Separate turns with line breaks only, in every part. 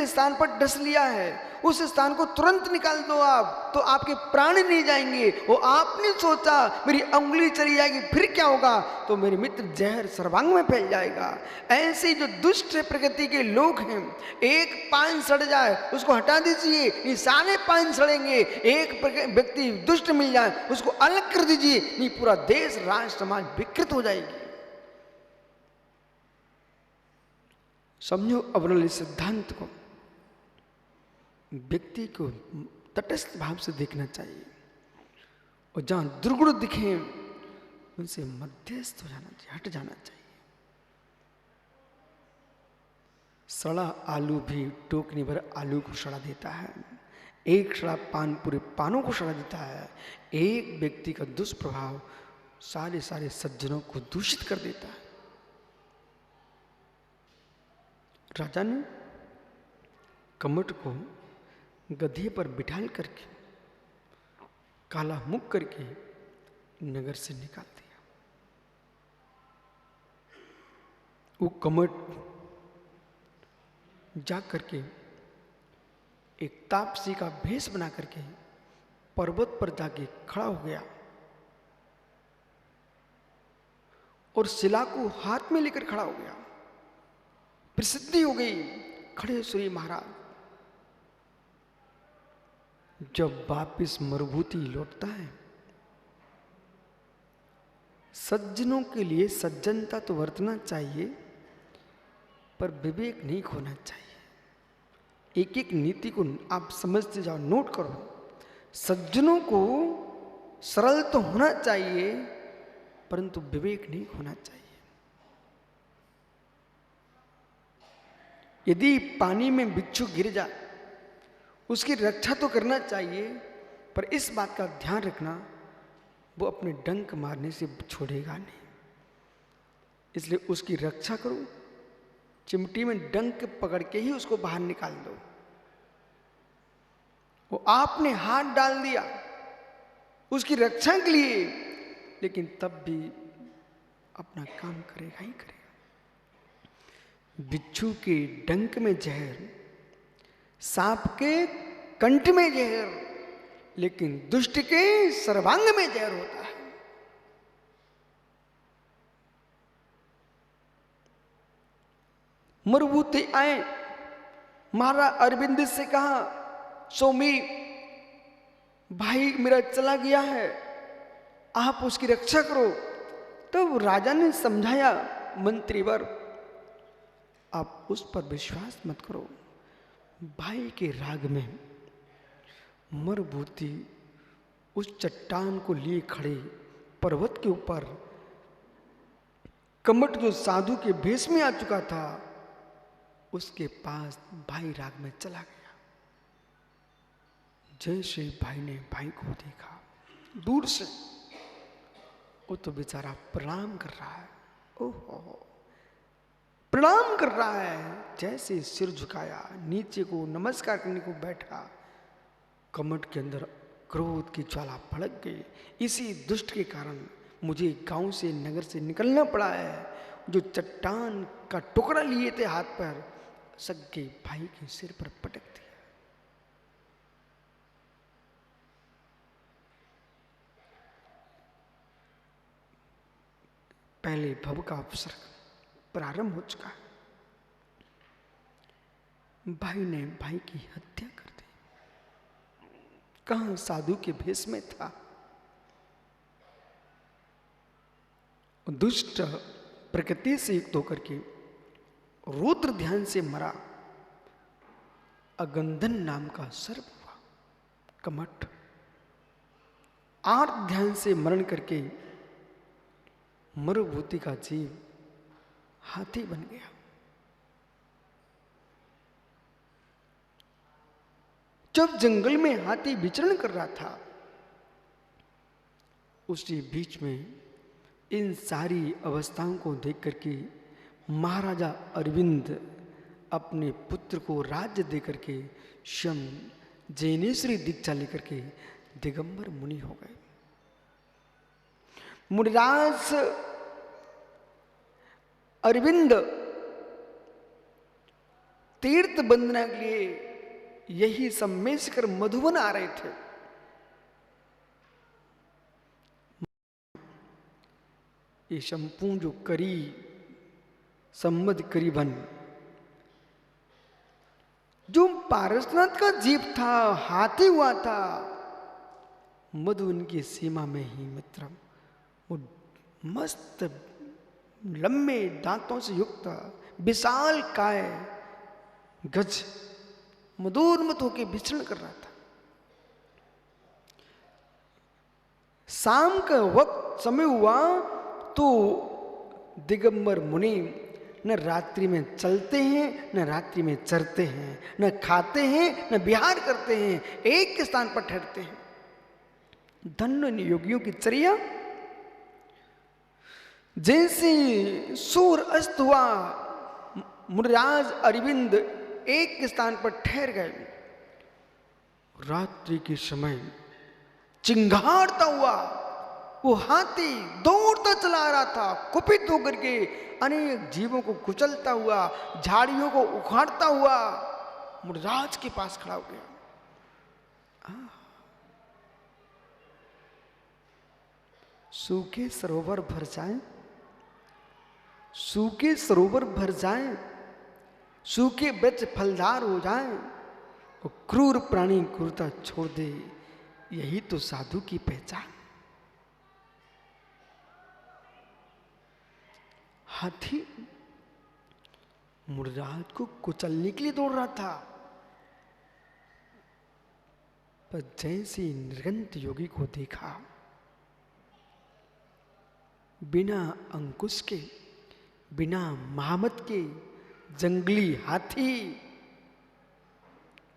स्थान पर डस लिया है, उस स्थान को तुरंत निकाल दो आप, तो आपके प्राण नहीं जाएंगे। वो आपने सोचा मेरी उंगली चली जाएगी फिर क्या होगा, तो मेरे मित्र जहर सर्वांग में फैल जाएगा। ऐसे जो दुष्ट प्रकृति के लोग हैं, एक पान सड़ जाए उसको हटा दीजिए, ये सारे पान सड़ेंगे। एक व्यक्ति दुष्ट मिल जाए उसको अलग कर दीजिए, नहीं पूरा देश राष्ट्र समाज विकृत हो जाएगी। समझो अवनल सिद्धांत को, व्यक्ति को तटस्थ भाव से देखना चाहिए और जहां दुर्गुण दिखे उनसे मध्यस्थ हो जाना चाहिए, हट जाना चाहिए। सड़ा आलू भी टोकनी भर आलू को सड़ा देता है, एक सड़ा पान पूरे पानों को सड़ा देता है। एक व्यक्ति का दुष्प्रभाव सारे सारे सज्जनों को दूषित कर देता है। राजा ने कमट को गधे पर बिठाल करके काला मुख करके नगर से निकाल दिया। वो कमट जा करके एक तापसी का भेष बना करके पर्वत पर जाके खड़ा हो गया और शिला को हाथ में लेकर खड़ा हो गया। प्रसिद्धि हो गई, खड़े सूर्य महाराज। जब वापिस मरुभूति लौटता है, सज्जनों के लिए सज्जनता तो वर्तना चाहिए पर विवेक नहीं खोना चाहिए। एक एक नीति को आप समझते जाओ, नोट करो। सज्जनों को सरल तो होना चाहिए परंतु विवेक नहीं खोना चाहिए। यदि पानी में बिच्छू गिर जाए उसकी रक्षा तो करना चाहिए, पर इस बात का ध्यान रखना वो अपने डंक मारने से छोड़ेगा नहीं, इसलिए उसकी रक्षा करो। चिमटी में डंक पकड़ के ही उसको बाहर निकाल दो। वो आपने हाथ डाल दिया उसकी रक्षा के लिए, लेकिन तब भी अपना काम करेगा ही करेगा। बिच्छू के डंक में जहर, सांप के कंठ में जहर, लेकिन दुष्ट के सर्वांग में जहर होता है। मरुभूति आए, महाराज अरविंद से कहा, स्वामी भाई मेरा चला गया है, आप उसकी रक्षा करो। तो राजा ने समझाया, मंत्रीवर आप उस पर विश्वास मत करो। भाई के राग में मरुभूति उस चट्टान को लिए खड़े पर्वत के ऊपर, कमट जो साधु के भेष में आ चुका था उसके पास भाई राग में चला गया। जैसे भाई ने भाई को देखा दूर से, वो तो बेचारा प्रणाम कर रहा है। ओहो, प्रणाम कर रहा है। जैसे सिर झुकाया, नीचे को नमस्कार करने को बैठा, कमट के अंदर क्रोध की ज्वाला भड़क गई। इसी दुष्ट के कारण मुझे गांव से, नगर से निकलना पड़ा है। जो चट्टान का टुकड़ा लिए थे हाथ पर, सगे भाई के सिर पर पटक दिया। पहले भव का अवसर प्रारंभ हो चुका है। भाई ने भाई की हत्या कर दी। कहां साधु के भेष में था। दुष्ट प्रकृति से युक्त होकर के रुद्र ध्यान से मरा। अगंधन नाम का सर्प हुआ कमट। आर्त ध्यान से मरण करके मरुभूति का जीव हाथी बन गया। जब जंगल में हाथी विचरण कर रहा था, उसी बीच में इन सारी अवस्थाओं को देख करके महाराजा अरविंद अपने पुत्र को राज्य देकर के स्वयं जैनेश्वरी दीक्षा लेकर के दिगंबर मुनि हो गए। मुनिराज अरविंद तीर्थ बंदना के लिए यही सब मेसकर मधुबन आ रहे थे। ये संपूर्ण जो करी सम्मत करीबन जो पारसनाथ का जीप था, हाथी हुआ था, मधुबन की सीमा में ही मित्र वो मस्त लंबे दांतों से युक्त विशाल काय गज मधुरमत होकर विचरण कर रहा था। शाम का वक्त समय हुआ तो दिगंबर मुनि न रात्रि में चलते हैं, न रात्रि में चरते हैं, न खाते हैं, न विहार करते हैं, एक के स्थान पर ठहरते हैं। धन्य योगियों की चर्या। जैसे सूर्य अस्त हुआ, मुनिराज अरविंद एक स्थान पर ठहर गए। रात्रि के समय चिंगारता हुआ वो हाथी दौड़ता चला रहा था, कुपित होकर के अनेक जीवों को कुचलता हुआ, झाड़ियों को उखाड़ता हुआ मुनिराज के पास खड़ा हो गया। सूखे सरोवर भर जाएं, सूखे सरोवर भर जाएं, सूखे वृक्ष फलदार हो जाएं और क्रूर प्राणी क्रूरता छोड़ दे, यही तो साधु की पहचान। हाथी मुनिराज को कुचलने के लिए दौड़ रहा था, पर जैसे निर्गंत योगी को देखा, बिना अंकुश के, बिना महामत के जंगली हाथी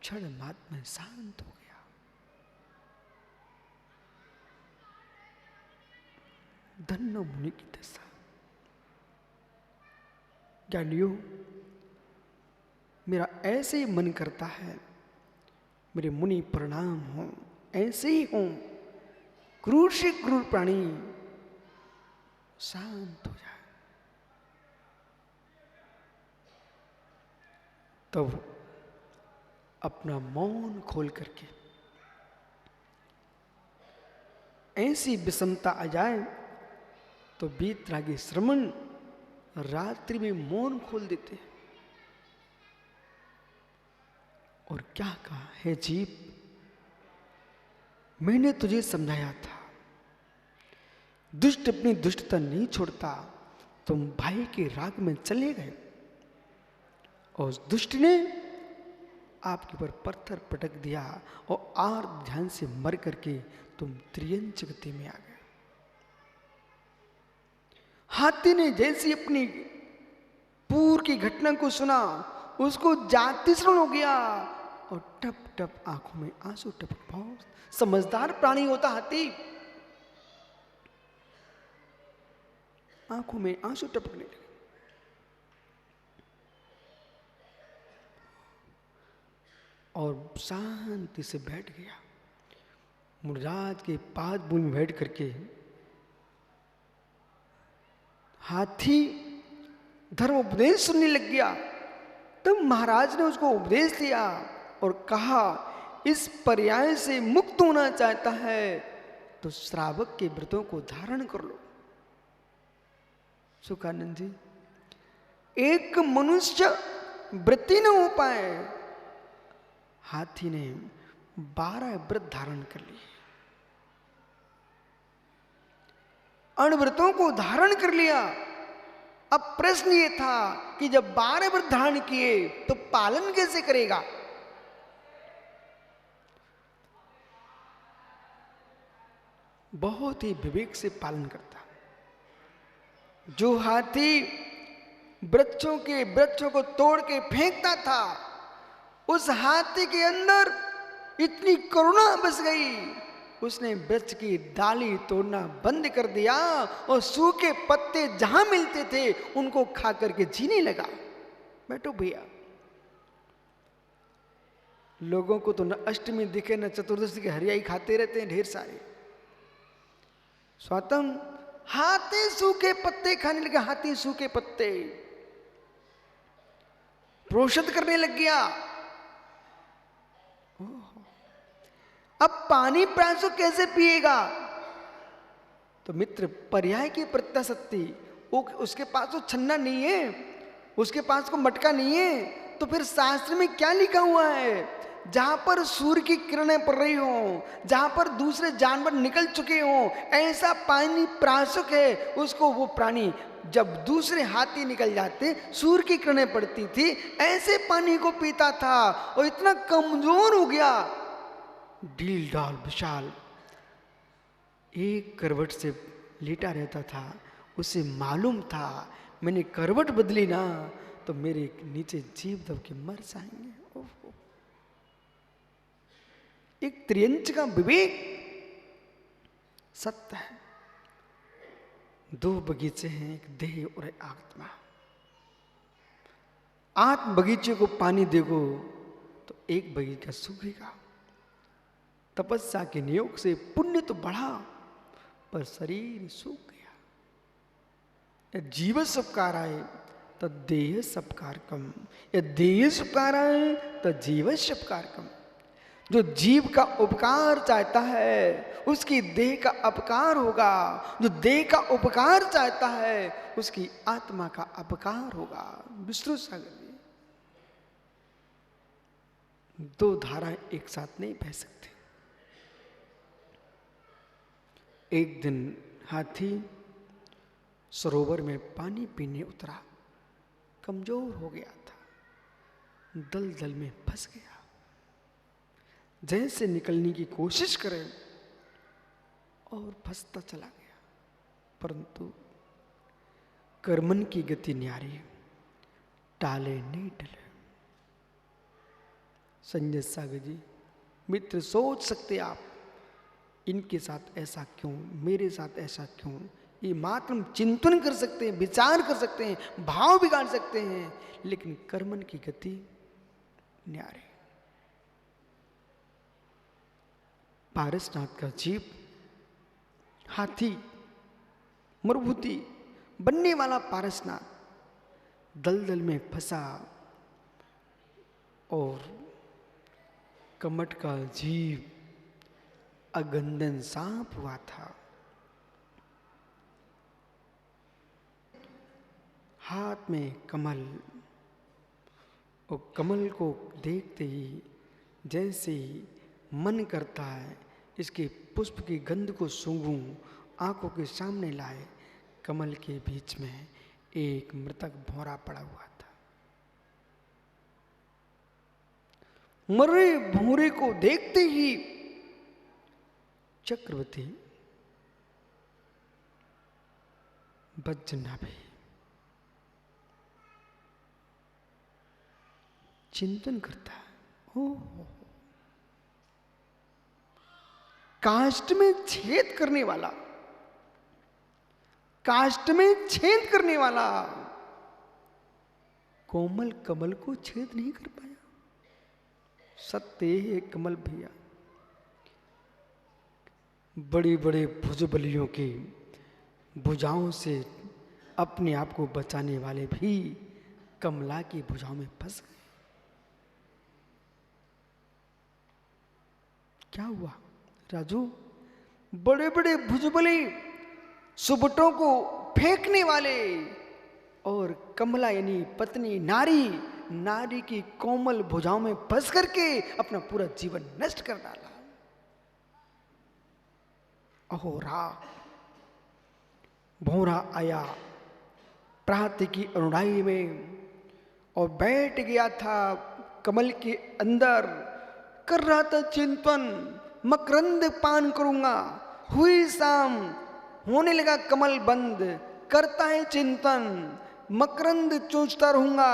क्षण मात्र में शांत हो गया। धन्य मुनि की दशा। ज्ञानियों, मेरा ऐसे ही मन करता है मेरे मुनि प्रणाम हो, ऐसे ही हो, क्रूर से क्रूर प्राणी शांत हो जाए। तब अपना मौन खोल करके ऐसी विषमता आ जाए तो वीतरागी श्रमण रात्रि में मौन खोल देते हैं और क्या कहा, हे जीव, मैंने तुझे समझाया था, दुष्ट अपनी दुष्टता नहीं छोड़ता, तुम भाई के राग में चले गए और उस दुष्ट ने आपके ऊपर पत्थर पटक दिया और आर ध्यान से मर करके तुम त्रियंच गति में आ गए। हाथी ने जैसी अपनी पूर्व की घटना को सुना, उसको जाति श्रण हो गया और टप टप आंखों में आंसू टपक। बहुत समझदार प्राणी होता हाथी, आंखों में आंसू टपकने लगे। और शांति से बैठ गया। मुनिराज के पाद बुन में बैठ करके हाथी धर्म उपदेश सुनने लग गया। तब महाराज ने उसको उपदेश दिया और कहा, इस पर्याय से मुक्त होना चाहता है तो श्रावक के व्रतों को धारण कर लो। सुखानंद जी, एक मनुष्य व्रती न हो पाए, हाथी ने 12 व्रत धारण कर लिए, अणव्रतों को धारण कर लिया। अब प्रश्न ये था कि जब 12 व्रत धारण किए तो पालन कैसे करेगा? बहुत ही विवेक से पालन करता। जो हाथी वृक्षों को तोड़ के फेंकता था, उस हाथी के अंदर इतनी करुणा बस गई, उसने वृक्ष की डाली तोड़ना बंद कर दिया और सूखे पत्ते जहां मिलते थे उनको खा करके जीने लगा। बैठो भैया, लोगों को तो न अष्टमी दिखे न चतुर्दशी की हरियाई खाते रहते हैं ढेर सारे। स्वतम हाथी सूखे पत्ते खाने लगे, हाथी सूखे पत्ते। रोषद करने लग गया। अब पानी प्यासो कैसे पिएगा? तो मित्र, पर्याय की प्रत्याशक्ति, उसके पास तो छन्ना नहीं है, उसके पास को मटका नहीं है, तो फिर शास्त्र में क्या लिखा हुआ है? जहां पर सूर्य की किरणें पड़ रही हो, जहां पर दूसरे जानवर निकल चुके हो, ऐसा पानी प्रासुक है, उसको वो प्राणी, जब दूसरे हाथी निकल जाते, सूर्य की किरणें पड़ती थी, ऐसे पानी को पीता था और इतना कमजोर हो गया, ढील ढाल विशाल, एक करवट से लेटा रहता था। उसे मालूम था मैंने करवट बदली ना तो मेरे नीचे जीव दब के मर जाएंगे। ओहो। एक त्रियंच का विवेक सत्य है। दो बगीचे हैं, एक देह और एक आत्मा। आत्म बगीचे को पानी देगो तो एक बगीचा सूखेगा। तपस्या के नियोग से पुण्य तो बढ़ा पर शरीर सूख गया। जीव सपकाराय तो देह सपकारकम, या देह सपकाराय तो जीव सपकारकम। जो जीव का उपकार चाहता है उसकी देह का अपकार होगा, जो देह का उपकार चाहता है उसकी आत्मा का अपकार होगा। विष्णु सागर जी, दो धाराएं एक साथ नहीं बह सकती। एक दिन हाथी सरोवर में पानी पीने उतरा, कमजोर हो गया था, दलदल में फंस गया। जैसे निकलने की कोशिश करे और फंसता चला गया, परंतु कर्मन की गति न्यारी, टाले नहीं टले। संजय सागर जी, मित्र, सोच सकते आप इनके साथ ऐसा क्यों, मेरे साथ ऐसा क्यों, ये मात्र चिंतन कर सकते हैं, विचार कर सकते हैं, भाव बिगाड़ सकते हैं, लेकिन कर्मन की गति न्यारे। पारसनाथ का जीव हाथी, मरुभूति बनने वाला पारसनाथ दलदल में फंसा और कमट का जीव अगंदन सांप हुआ था। हाथ में कमल, और कमल को देखते ही जैसे ही मन करता है इसके पुष्प की गंध को सूंघूं, आंखों के सामने लाए, कमल के बीच में एक मृतक भौरा पड़ा हुआ था। मरे भौरे को देखते ही चक्रवर्ती बज्जना भी चिंतन करता है। ओ, काष्ठ में छेद करने वाला, काष्ठ में छेद करने वाला कोमल कमल को छेद नहीं कर पाया। सत्य है कमल भैया, बड़ी बड़े भुजबलियों की भुजाओं से अपने आप को बचाने वाले भी कमला की भुजाओं में फंस गए। क्या हुआ राजू? बड़े बड़े भुजबली सुबटों को फेंकने वाले और कमला यानी पत्नी नारी, नारी की कोमल भुजाओं में फंस करके अपना पूरा जीवन नष्ट कर डाला। अहोरा भौरा आया प्रातः की अनुडाई में और बैठ गया था कमल के अंदर, कर रहा था चिंतन, मकरंद पान करूंगा। हुई शाम, होने लगा कमल बंद, करता है चिंतन, मकरंद चूंचता रहूंगा,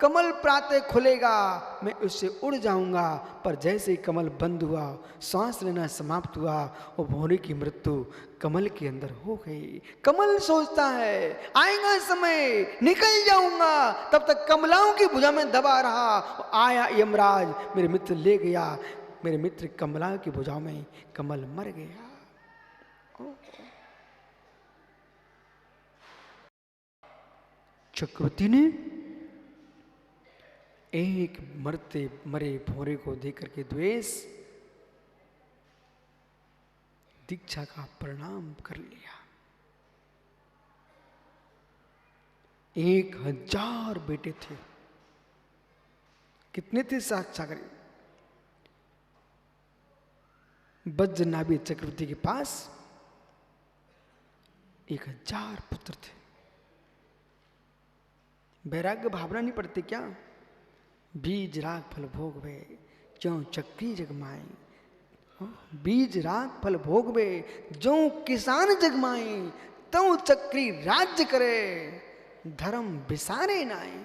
कमल प्रातः खुलेगा, मैं उससे उड़ जाऊंगा। पर जैसे ही कमल बंद हुआ, सांस लेना समाप्त हुआ और भौरे की मृत्यु कमल के अंदर हो गई। कमल सोचता है आएगा समय, निकल जाऊंगा, तब तक कमलाओं की भुजा में दबा रहा। आया यमराज, मेरे मित्र ले गया, मेरे मित्र कमला की भुजाओं में कमल मर गया। चक्रवर्ती ने एक मरते मरे भोरे को देख करके द्वेष, दीक्षा का प्रणाम कर लिया। 1000 बेटे थे। कितने थे साक्षागरी? वज्रनाभि चक्रवर्ती के पास 1000 पुत्र थे। वैराग्य भावना नहीं पड़ती क्या? बीज राग फल भोग वे ज्यों चक्री जगमाए, बीज राग फल भोग वे ज्यों किसान जगमाए, त्यों चक्री राज्य करे धर्म बिसारे नाए।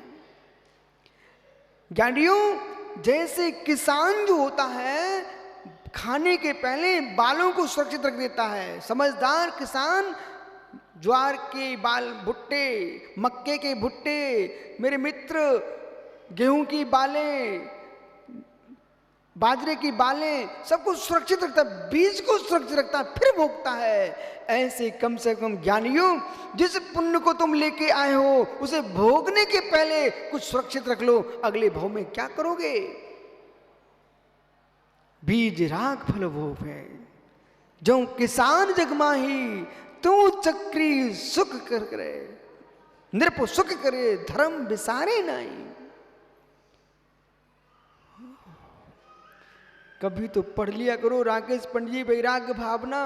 ज्ञानियों, जैसे किसान जो होता है खाने के पहले बालों को सुरक्षित रख देता है, समझदार किसान ज्वार के बाल भुट्टे, मक्के के भुट्टे, मेरे मित्र गेहूं की बालें, बाजरे की बालें, सब कुछ सुरक्षित रखता है, बीज को सुरक्षित रखता है, फिर भोगता है। ऐसे कम से कम ज्ञानियों, जिस पुण्य को तुम लेके आए हो उसे भोगने के पहले कुछ सुरक्षित रख लो, अगले भाव में क्या करोगे? बीज राग फल भोग है जो किसान जगमाही, तू चक्री सुख कर करे, नृप सुख करे धर्म बिसारे नहीं। कभी तो पढ़ लिया करो राकेश पंडित जी वैराग्य भावना।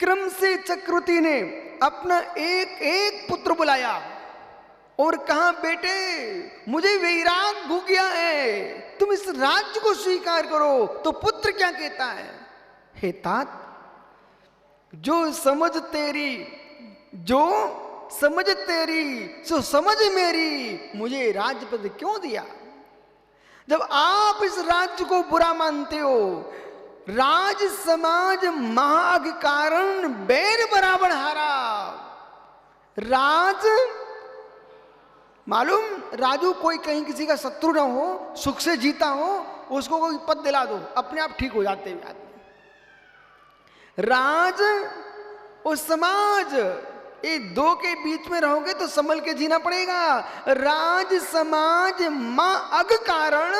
क्रम से चक्रवर्ती ने अपना एक एक पुत्र बुलाया और कहा, बेटे मुझे वैराग हो गया है, तुम इस राज्य को स्वीकार करो। तो पुत्र क्या कहता है? हे तात, जो समझ तेरी सो समझ मेरी, मुझे राजपद क्यों दिया? जब आप इस राज्य को बुरा मानते हो, राज समाज महाग कारण बैर बराबर हारा। राज मालूम, राजू कोई कहीं किसी का शत्रु ना हो, सुख से जीता हो, उसको कोई पद दिला दो, अपने आप ठीक हो जाते हैं आदमी। राज और समाज, ये दो के बीच में रहोगे तो संभल के जीना पड़ेगा। राज समाज मां अग कारण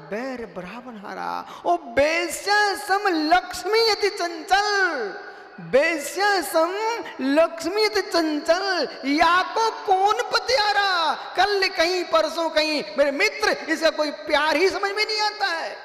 बैर बराबर हारा। ओ बेस्या सम लक्ष्मी अति चंचल, बेस्या सम लक्ष्मी अति चंचल, या को कौन पतियारा? कल कहीं परसों कहीं, मेरे मित्र, इसका कोई प्यार ही समझ में नहीं आता है।